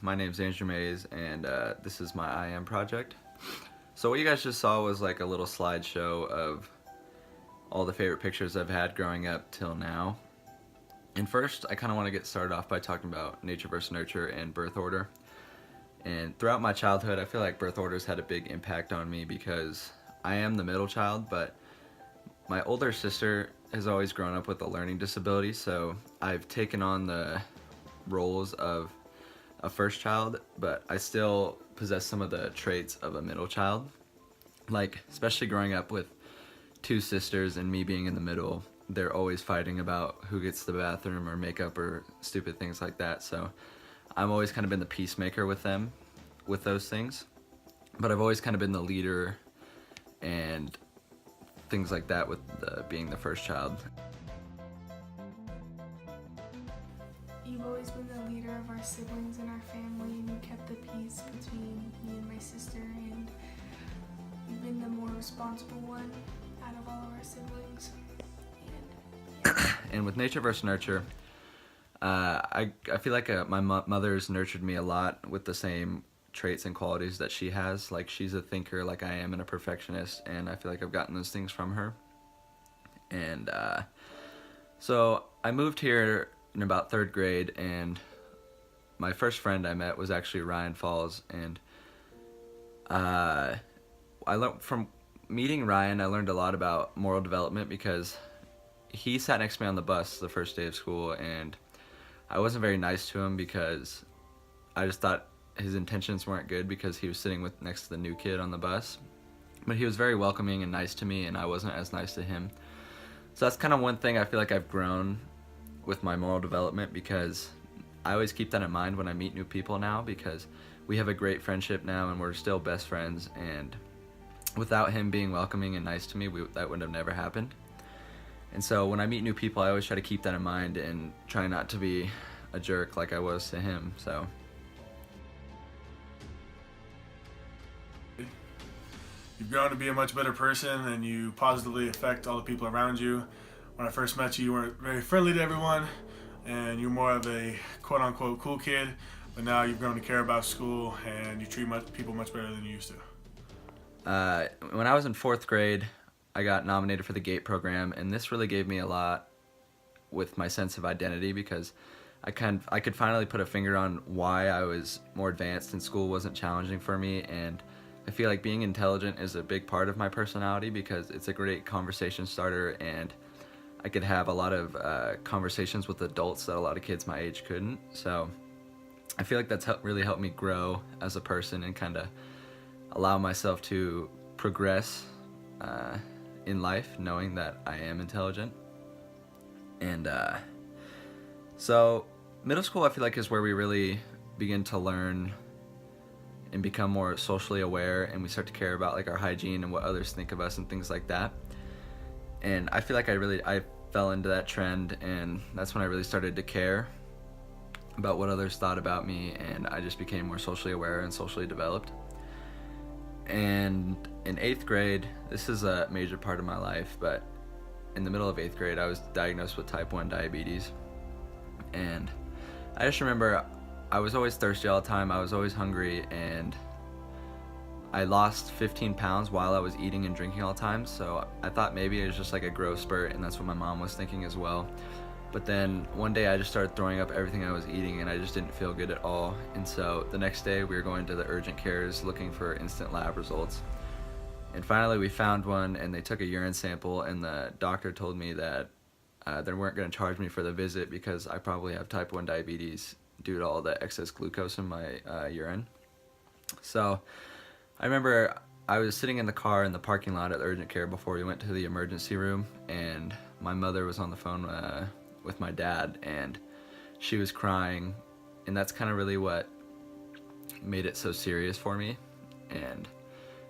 my name's Andrew Mayse, and this is my I Am project. So what you guys just saw was like a little slideshow of all the favorite pictures I've had growing up till now. And first, I kind of want to get started off by talking about nature versus nurture and birth order. And throughout my childhood, I feel like birth orders had a big impact on me because I am the middle child, but my older sister has always grown up with a learning disability, so I've taken on the roles of a first child, but I still possess some of the traits of a middle child. Like, especially growing up with two sisters and me being in the middle, they're always fighting about who gets the bathroom or makeup or stupid things like that. So I've always kind of been the peacemaker with them, with those things. But I've always kind of been the leader and things like that with being the first child. You've always been the leader of our siblings and our family, and you kept the peace between me and my sister, and you've been the more responsible one out of all of our siblings. And with nature versus nurture, I feel like my mother's nurtured me a lot with the same traits and qualities that she has. Like, she's a thinker like I am and a perfectionist, and I feel like I've gotten those things from her. And so I moved here in about third grade, and my first friend I met was actually Ryan Falls, and I learned from meeting Ryan, I learned a lot about moral development because he sat next to me on the bus the first day of school, and I wasn't very nice to him because I just thought his intentions weren't good because he was sitting next to the new kid on the bus. But he was very welcoming and nice to me, and I wasn't as nice to him. So that's kind of one thing I feel like I've grown with my moral development, because I always keep that in mind when I meet new people now, because we have a great friendship now and we're still best friends, and without him being welcoming and nice to me, that would have never happened. And so when I meet new people, I always try to keep that in mind and try not to be a jerk like I was to him. So you've grown to be a much better person, and you positively affect all the people around you. When I first met you, you weren't very friendly to everyone, and you're more of a quote-unquote cool kid, but now you've grown to care about school, and you treat people much better than you used to. When I was in fourth grade, I got nominated for the GATE program, and this really gave me a lot with my sense of identity, because I could finally put a finger on why I was more advanced and school wasn't challenging for me. And I feel like being intelligent is a big part of my personality because it's a great conversation starter, and I could have a lot of conversations with adults that a lot of kids my age couldn't. So I feel like that's really helped me grow as a person and kind of allow myself to progress in life, knowing that I am intelligent. And so middle school, I feel like, is where we really begin to learn and become more socially aware, and we start to care about like our hygiene and what others think of us and things like that. And I feel like I fell into that trend, and that's when I really started to care about what others thought about me, and I just became more socially aware and socially developed. And in 8th grade, this is a major part of my life, but in the middle of 8th grade, I was diagnosed with type 1 diabetes. And I just remember I was always thirsty all the time, I was always hungry, and I lost 15 pounds while I was eating and drinking all the time, so I thought maybe it was just like a growth spurt, and that's what my mom was thinking as well. But then one day I just started throwing up everything I was eating, and I just didn't feel good at all. And so the next day we were going to the urgent cares looking for instant lab results. And finally we found one, and they took a urine sample, and the doctor told me that they weren't going to charge me for the visit because I probably have type 1 diabetes due to all the excess glucose in my urine. So I remember I was sitting in the car in the parking lot at the urgent care before we went to the emergency room, and my mother was on the phone with my dad, and she was crying, and that's kind of really what made it so serious for me. And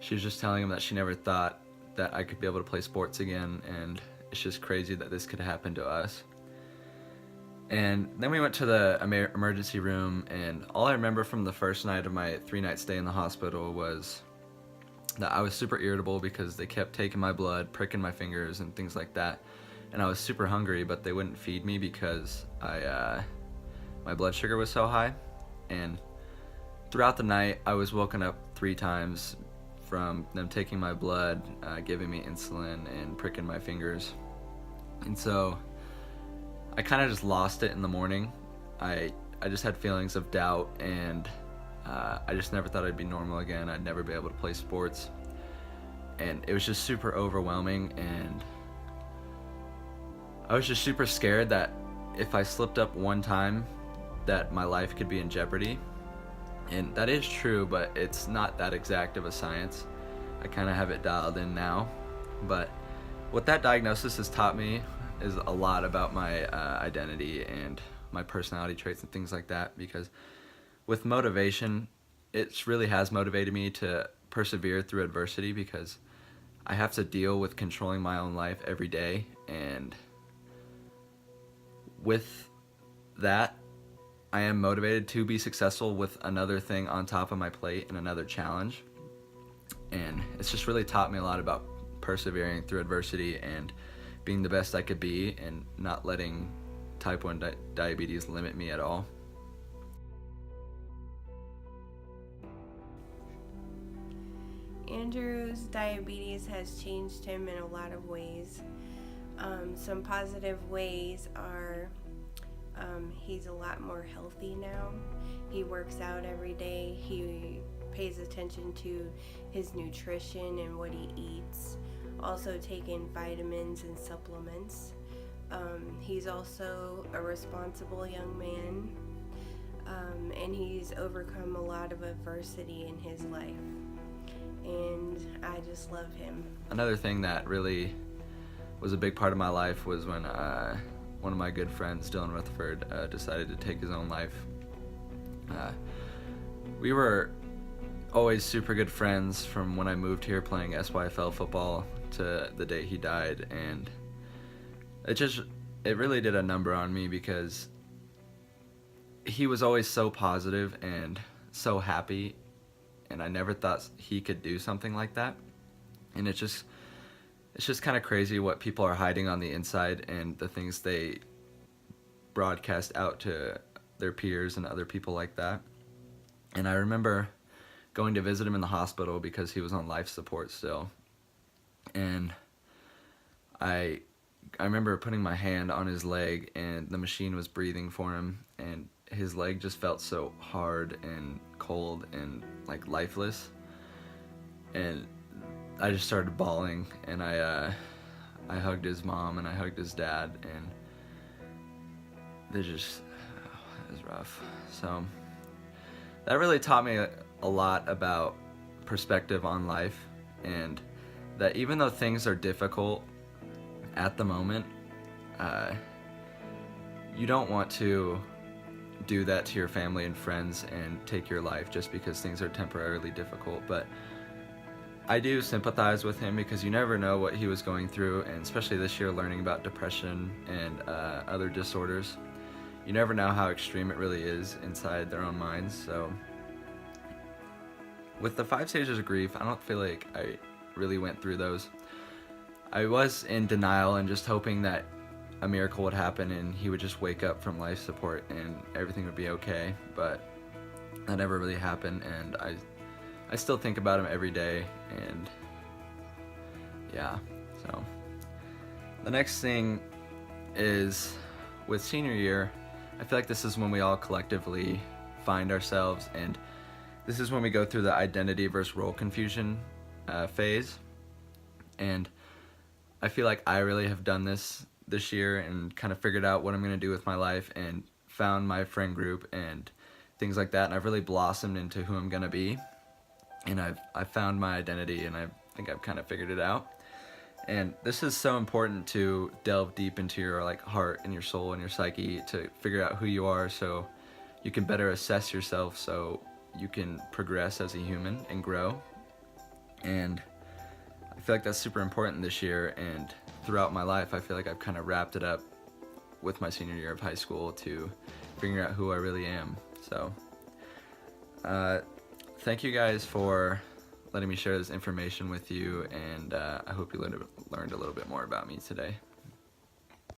she was just telling him that she never thought that I could be able to play sports again, and it's just crazy that this could happen to us. And then we went to the emergency room, and all I remember from the first night of my 3-night stay in the hospital was that I was super irritable because they kept taking my blood, pricking my fingers, and things like that. And I was super hungry, but they wouldn't feed me because my blood sugar was so high. And throughout the night, I was woken up 3 times from them taking my blood, giving me insulin, and pricking my fingers. And so I kind of just lost it in the morning. I just had feelings of doubt, and I just never thought I'd be normal again. I'd never be able to play sports. And it was just super overwhelming, and I was just super scared that if I slipped up one time, that my life could be in jeopardy. And that is true, but it's not that exact of a science. I kind of have it dialed in now. But what that diagnosis has taught me is a lot about my identity and my personality traits and things like that, because with motivation, it really has motivated me to persevere through adversity, because I have to deal with controlling my own life every day, and with that, I am motivated to be successful with another thing on top of my plate and another challenge. And it's just really taught me a lot about persevering through adversity and being the best I could be, and not letting type 1 diabetes limit me at all. Andrew's diabetes has changed him in a lot of ways. Some positive ways are he's a lot more healthy now. He works out every day. He pays attention to his nutrition and what he eats. Also taking vitamins and supplements. He's also a responsible young man, and he's overcome a lot of adversity in his life. And I just love him. Another thing that really was a big part of my life was when one of my good friends, Dylan Rutherford, decided to take his own life. We were always super good friends from when I moved here playing SYFL football to the day he died, and it really did a number on me, because he was always so positive and so happy, and I never thought he could do something like that. And it's just kind of crazy what people are hiding on the inside, and the things they broadcast out to their peers and other people like that. And I remember going to visit him in the hospital because he was on life support still. And I remember putting my hand on his leg, and the machine was breathing for him, and his leg just felt so hard and cold and like lifeless. And I just started bawling, and I hugged his mom and I hugged his dad, and it was rough. So that really taught me a lot about perspective on life, and that even though things are difficult at the moment, you don't want to do that to your family and friends and take your life just because things are temporarily difficult. But I do sympathize with him, because you never know what he was going through, and especially this year learning about depression and other disorders. You never know how extreme it really is inside their own minds. So with the 5 stages of grief, I don't feel like I really went through those. I was in denial and just hoping that a miracle would happen and he would just wake up from life support and everything would be okay, but that never really happened, and I still think about him every day. And yeah, so the next thing is with senior year, I feel like this is when we all collectively find ourselves, and this is when we go through the identity versus role confusion phase. And I feel like I really have done this year and kind of figured out what I'm going to do with my life, and found my friend group and things like that, and I've really blossomed into who I'm going to be. And I've found my identity, and I think I've kind of figured it out. And this is so important to delve deep into your like heart and your soul and your psyche to figure out who you are, so you can better assess yourself, so you can progress as a human and grow. And I feel like that's super important this year, and throughout my life I feel like I've kind of wrapped it up with my senior year of high school to figuring out who I really am. So thank you guys for letting me share this information with you, and I hope you learned a little bit more about me today.